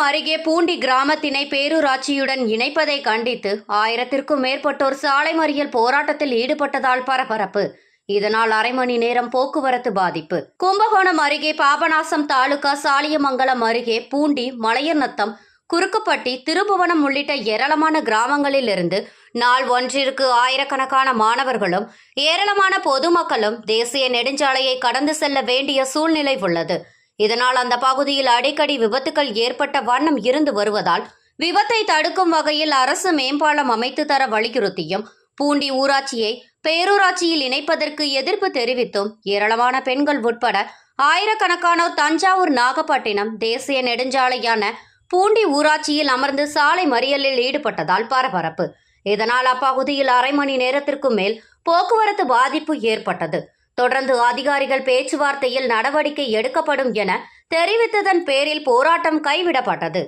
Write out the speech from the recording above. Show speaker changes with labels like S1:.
S1: கும்பகோணம் அருகே பூண்டி கிராமத்தினை பேரூராட்சியுடன் இணைப்பதை கண்டித்து 1000க்கும் மேற்பட்டோர் சாலை மறியல் போராட்டத்தில் ஈடுபட்டதால் பரபரப்பு. இதனால் அரை மணி நேரம் போக்குவரத்து பாதிப்பு. கும்பகோணம் அருகே பாபநாசம் தாலுகா சாலியமங்கலம் அருகே பூண்டி, மலையநத்தம், குறுக்குப்பட்டி, திருபுவனம் உள்ளிட்ட ஏராளமான கிராமங்களில் இருந்து நாள் ஒன்றிற்கு ஆயிரக்கணக்கான மாணவர்களும் ஏராளமான பொதுமக்களும் தேசிய நெடுஞ்சாலையை கடந்து செல்ல வேண்டிய சூழ்நிலை உள்ளது. இதனால் அந்த பகுதியில் அடிக்கடி விபத்துகள் ஏற்பட்ட வண்ணம் இருந்து வருவதால் விபத்தை தடுக்கும் வகையில் அரசு மேம்பாலம் அமைத்து தர வலியுறுத்தியும் பூண்டி ஊராட்சியை பேரூராட்சியில் இணைப்பதற்கு எதிர்ப்பு தெரிவித்தும் ஏராளமான பெண்கள் உட்பட ஆயிரக்கணக்கானோர் தஞ்சாவூர், நாகப்பட்டினம் தேசிய நெடுஞ்சாலையான பூண்டி ஊராட்சியில் அமர்ந்து சாலை மறியலில் ஈடுபட்டதால் பரபரப்பு. இதனால் அப்பகுதியில் அரை மணி நேரத்திற்கும் மேல் போக்குவரத்து பாதிப்பு ஏற்பட்டது. தொடர்ந்து அதிகாரிகள் பேச்சுவார்த்தையில் நடவடிக்கை எடுக்கப்படும் என தெரிவித்ததன் பேரில் போராட்டம் கைவிடப்பட்டது.